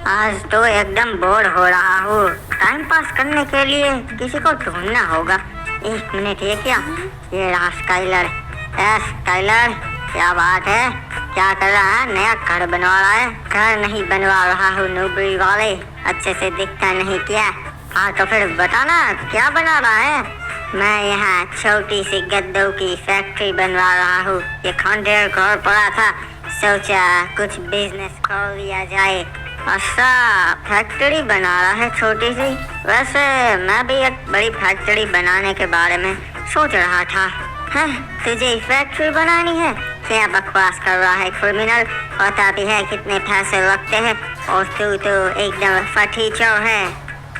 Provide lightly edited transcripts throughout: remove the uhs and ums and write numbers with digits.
आज तो एकदम बोर हो रहा हूँ। टाइम पास करने के लिए किसी को ढूंढना होगा। एक मिनट, ये क्या? ये रहा स्काइलर। स्काइलर, क्या बात है? क्या कर रहा है? नया घर बनवा रहा है? घर नहीं बनवा रहा हूँ नौकरी वाले, अच्छे से दिखता नहीं क्या? हाँ तो फिर बताना क्या बना रहा है? मैं यहाँ छोटी सी गद्दों की फैक्ट्री बनवा रहा हूँ। ये खंडेर घर पड़ा था, सोचा कुछ बिजनेस खोल लिया जाए। अच्छा, फैक्ट्री बना रहा है छोटी सी? वैसे मैं भी एक बड़ी फैक्ट्री बनाने के बारे में सोच रहा था। हैं, तुझे फैक्ट्री बनानी है? क्या बकवास कर रहा है क्रिमिनल? पता भी है कितने पैसे लगते हैं, और तू तो एकदम फटीचर है।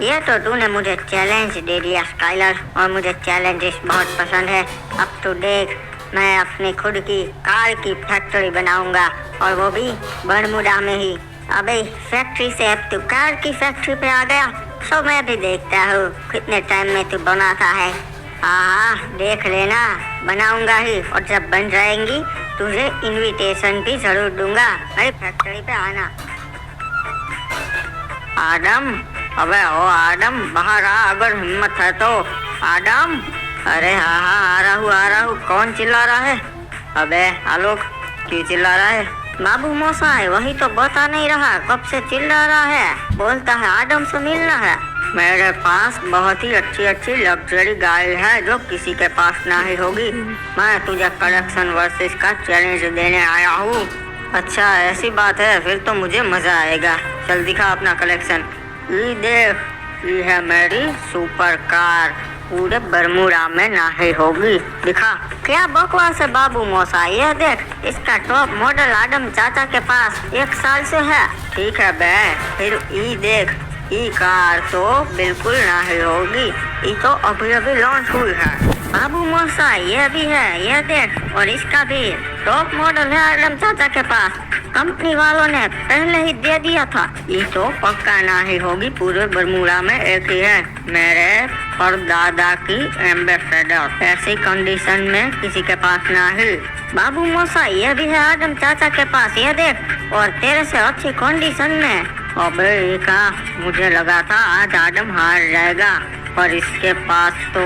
ये तो तूने मुझे चैलेंज दे दिया स्काइलर, और मुझे चैलेंजेस बहुत पसंद है। अब तो देख, मैं अपनी खुद की कार की फैक्ट्री बनाऊंगा, और वो भी बरमूडा में ही। अबे फैक्ट्री से अब तू कार की फैक्ट्री पे आ गया, तो मैं भी देखता हूँ कितने टाइम में तू बनाता है। हाँ, देख लेना, बनाऊंगा ही, और जब बन जाएंगी तुझे इनविटेशन भी जरूर दूंगा। मेरी फैक्ट्री पे आना। आदम, अबे ओ आदम, बाहर आ अगर हिम्मत है तो। आदम, अरे हाँ हाँ, आ रहा हूँ। कौन चिल्ला रहा है? अबे आलोक, क्यों चिल्ला रहा है? बाबू मौसा है, वही तो बता नहीं रहा, कब से चिल्ला रहा है। बोलता है आदम से मिलना है। मेरे पास बहुत ही अच्छी लग्जरी गाड़ी है जो किसी के पास नहीं होगी। मैं तुझे कलेक्शन वर्सेस का चैलेंज देने आया हूँ। अच्छा ऐसी बात है, फिर तो मुझे मजा आएगा। चल दिखा अपना कलेक्शन। ये देख, ये है मेरी सुपर कार, पूरे बरमूडा में नहीं होगी। दिखा। क्या बकवास है बाबू मौसा, ये देख, इसका टॉप मॉडल आदम चाचा के पास 1 साल से है। ठीक है बे, फिर ये देख, ये कार तो बिल्कुल नहीं होगी, ये तो अभी लॉन्च हुई है। बाबू मौसा ये भी है, ये देख, और इसका भी टॉप मॉडल है आदम चाचा के पास, कंपनी वालों ने पहले ही दे दिया था। ये तो पक्का नहीं होगी, पूरे बरमूडा में एक ही है, मेरे परदादा की एम्बेसडर। ऐसी कंडीशन में किसी के पास नहीं। बाबू मौसा ये भी है आदम चाचा के पास, ये देख, और तेरे से अच्छी कंडीशन में। अबे का, मुझे लगा था आज आदम हार जाएगा, और इसके पास तो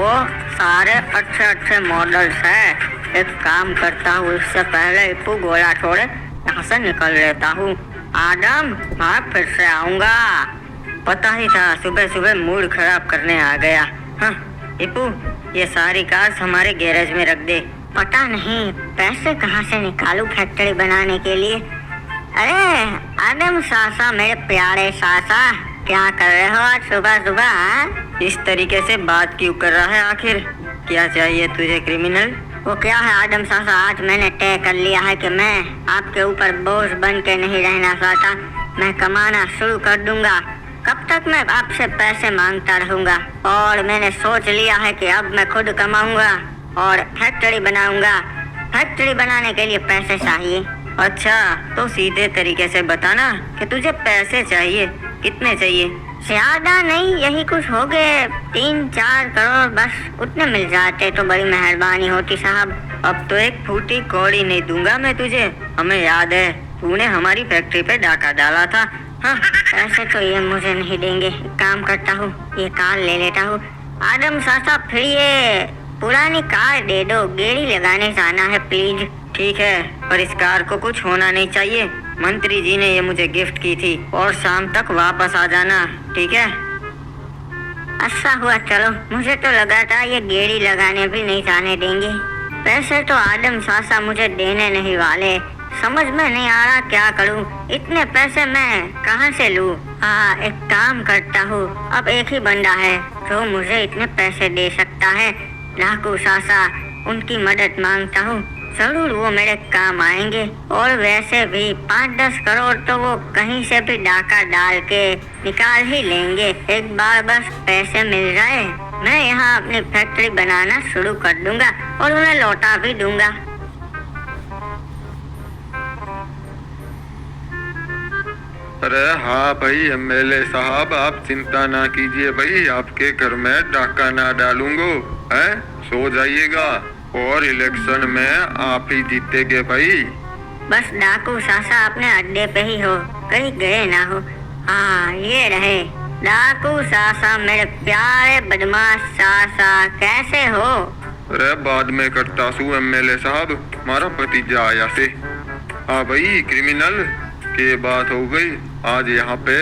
सारे अच्छे मॉडल्स हैं। एक काम करता हूँ, इससे पहले इप्पू गोला छोड़े यहाँ से निकल लेता हूँ। आदम, मैं फिर से आऊँगा। पता ही था, सुबह सुबह मूड खराब करने आ गया। हाँ इप्पू, ये सारी कार्स हमारे गैरेज में रख दे। पता नहीं पैसे कहाँ से निकालूं फैक्ट्री बनाने के लिए। अरे आदम सासा, मेरे प्यारे सासा, क्या कर रहे हो आज सुबह सुबह? इस तरीके से बात क्यों कर रहा है? आखिर क्या चाहिए तुझे क्रिमिनल? वो क्या है आदम सासा, आज मैंने तय कर लिया है कि मैं आपके ऊपर बोझ बन के नहीं रहना चाहता। मैं कमाना शुरू कर दूंगा। कब तक मैं आपसे पैसे मांगता रहूंगा? और मैंने सोच लिया है कि अब मैं खुद कमाऊंगा और फैक्ट्री बनाऊंगा। फैक्ट्री बनाने के लिए पैसे चाहिए। अच्छा, तो सीधे तरीके से बताना कि तुझे पैसे चाहिए। कितने चाहिए? ज्यादा नहीं, यही कुछ हो गए 3-4 करोड़, बस उतने मिल जाते तो बड़ी मेहरबानी होती साहब। अब तो एक फूटी कौड़ी नहीं दूंगा मैं तुझे। हमें याद है, तूने हमारी फैक्ट्री पे डाका डाला था। हाँ, ऐसे तो ये मुझे नहीं देंगे। काम करता हूँ, ये कार ले लेता हूँ। आदम सासा, फिर ये पुरानी कार दे दो, गेड़ी लगाने जाना है प्लीज। ठीक है, पर इस कार को कुछ होना नहीं चाहिए। मंत्री जी ने ये मुझे गिफ्ट की थी, और शाम तक वापस आ जाना, ठीक है? अच्छा हुआ, चलो। मुझे तो लगा था ये गेड़ी लगाने भी नहीं जाने देंगे। पैसे तो आदम सासा मुझे देने नहीं वाले। समझ में नहीं आ रहा क्या करूं, इतने पैसे मैं कहां से लूं? हाँ, एक काम करता हूँ, अब एक ही बंदा है जो मुझे इतने पैसे दे सकता है, लाकू सासा। उनकी मदद मांगता हूँ, जरूर वो मेरे काम आएंगे। और वैसे भी 5-10 करोड़ तो वो कहीं से भी डाका डाल के निकाल ही लेंगे। एक बार बस पैसे मिल जाए, मैं यहाँ अपनी फैक्ट्री बनाना शुरू कर दूंगा और उन्हें लौटा भी दूंगा। अरे हाँ भाई एमएलए साहब, आप चिंता ना कीजिए भाई, आपके घर में डाका ना डालूंगा, है? सो जाइएगा, और इलेक्शन में आप ही जीतेंगे भाई। बस डाकू सासा अपने अड्डे पे ही हो, कहीं गए ना हो। हाँ ये रहे। डाकू सासा, मेरे प्यारे बदमाश सासा, कैसे हो? अरे बाद में करता सू एमएलए साहब, हमारा भतीजा आया से। हाँ भाई क्रिमिनल के बात हो गई आज यहाँ पे।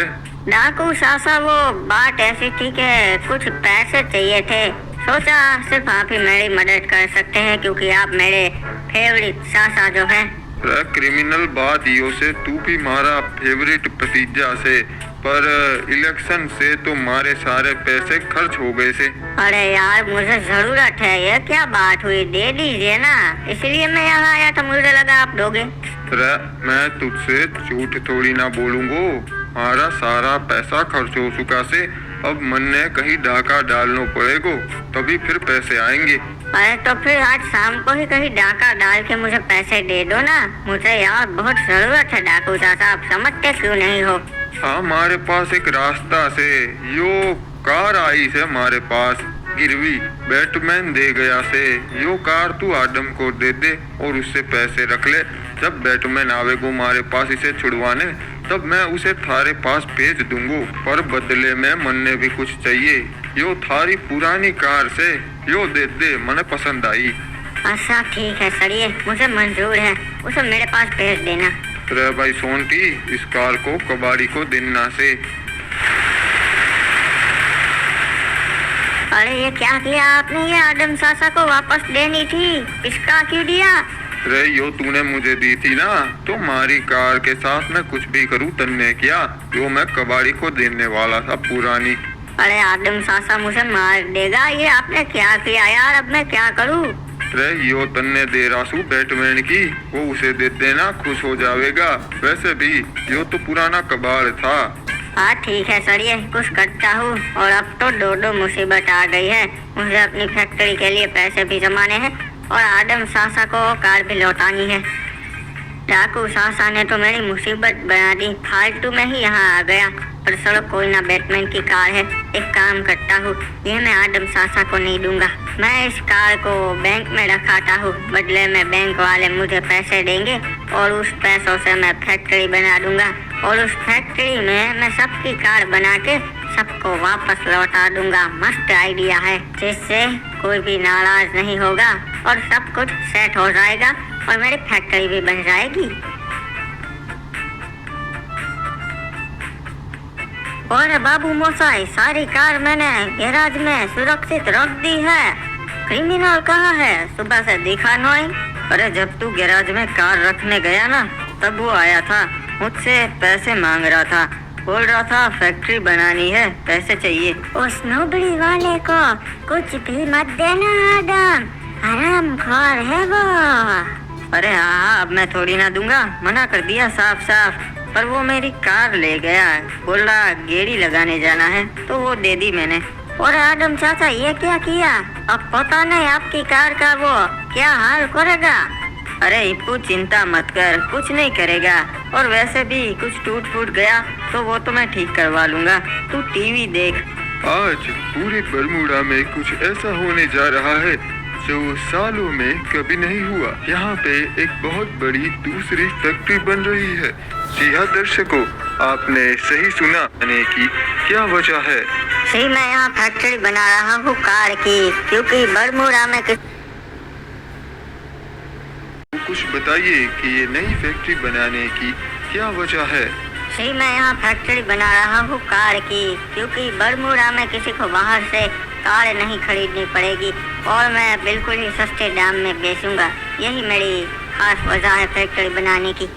डाकू सासा, वो बात ऐसी थी कि कुछ पैसे चाहिए थे। सोचा सिर्फ आप ही मेरी मदद कर सकते हैं क्योंकि आप मेरे फेवरेट सासा जो है। अरे क्रिमिनल बात यो से तू भी मारा फेवरेट भतीजा से, पर इलेक्शन से तो मारे सारे पैसे खर्च हो गए से। अरे यार मुझे जरूरत है, ये क्या बात हुई, दे दीजिए ना, इसलिए मैं यहाँ आया था, मुझे लगा आप दोगे। अरे मैं तुझसे झूठ थोड़ी ना बोलूंगो, हमारा सारा पैसा खर्च हो चुका से। अब मन ने कहीं डाका डालना पड़ेगा तभी फिर पैसे आएंगे। अरे तो फिर आज शाम को ही कहीं डाका डाल के मुझे पैसे दे दो ना, मुझे यार बहुत जरूरत है डाकू चाचा, आप समझते क्यों नहीं हो? हाँ हमारे पास एक रास्ता से यो कार आई से हमारे पास गिरवी, बैटमैन दे गया से यो कार तू आदम को दे दे और उससे पैसे रख ले। जब बैटमैन आवेगो हमारे पास इसे छुड़वाने तब मैं उसे थारे पास भेज दूंगो, पर बदले में मन ने भी कुछ चाहिए। यो थारी पुरानी कार से यो दे दे, मने पसंद आई। अच्छा ठीक है सरिये, मुझे मंजूर है, उसे मेरे पास भेज देना। रे भाई सोनटी, इस कार को कबाड़ी को देना से। अरे ये क्या किया आपने, ये आदम सासा को वापस देनी थी, इसका क्यों दिया? रे यो तूने मुझे दी थी ना, तो हमारी कार के साथ मैं कुछ भी करूँ तन्ने किया, जो मैं कबाड़ी को देने वाला था पुरानी। अरे आदम सासा मुझे मार देगा, ये आपने क्या किया यार, अब मैं क्या करूँ? रे यो तन्ने दे रासू बैटमैन की, वो उसे दे देना, खुश हो जाएगा। वैसे भी यो तो पुराना कबाड़ था। हाँ ठीक है सर, ये कुछ करता हूँ। और अब तो दो मुसीबत आ गई है, मुझे अपनी फैक्ट्री के लिए पैसे भी जमाने हैं और आदम सासा को कार भी लौटानी है। डाकू सासा ने तो मेरी मुसीबत बना दी, फालतू में ही यहाँ आ गया। पर चलो कोई ना, बैटमैन की कार है, एक काम करता हूँ, ये मैं आदम सासा को नहीं दूंगा। मैं इस कार को बैंक में रखाता हूँ, बदले में बैंक वाले मुझे पैसे देंगे और उस पैसों से मैं फैक्ट्री बना दूंगा और उस फैक्ट्री में मैं सबकी कार बना के सबको वापस लौटा दूंगा। मस्त आइडिया है, जिससे कोई भी नाराज नहीं होगा और सब कुछ सेट हो जाएगा और मेरी फैक्ट्री भी बन जाएगी। और बाबू मोसाई, सारी कार मैंने गैराज में सुरक्षित रख दी है। क्रिमिनल कहाँ है, सुबह से दिखा नहीं। अरे जब तू गैराज में कार रखने गया ना, तब वो आया था, मुझसे पैसे मांग रहा था, बोल रहा था फैक्ट्री बनानी है, पैसे चाहिए। उस नोबड़ी वाले को कुछ भी मत देना आदम, हरामखोर है वो। अरे हाँ, अब मैं थोड़ी ना दूंगा, मना कर दिया साफ साफ। पर वो मेरी कार ले गया, बोला गेड़ी लगाने जाना है, तो वो दे दी मैंने। और आदम चाचा ये क्या किया, अब पता नहीं आपकी कार का वो क्या हाल करेगा। अरे इप्पू चिंता मत कर, कुछ नहीं करेगा, और वैसे भी कुछ टूट फूट गया तो वो तो मैं ठीक करवा लूंगा, तू टीवी देख। आज पूरे बरमूडा में कुछ ऐसा होने जा रहा है जो सालों में कभी नहीं हुआ। यहाँ पे एक बहुत बड़ी दूसरी फैक्ट्री बन रही है। जी हाँ दर्शकों, आपने सही सुना, यानी कि क्या वजह है? जी मैं यहाँ फैक्ट्री बना रहा हूँ कार की, क्योंकि बरमूडा में कुछ बताइए कि ये नई फैक्ट्री बनाने की क्या वजह है? जी मैं यहाँ फैक्ट्री बना रहा हूँ कार की, क्योंकि बरमूडा में किसी को बाहर से कार नहीं खरीदनी पड़ेगी और मैं बिल्कुल ही सस्ते दाम में बेचूंगा। यही मेरी खास वजह है फैक्ट्री बनाने की।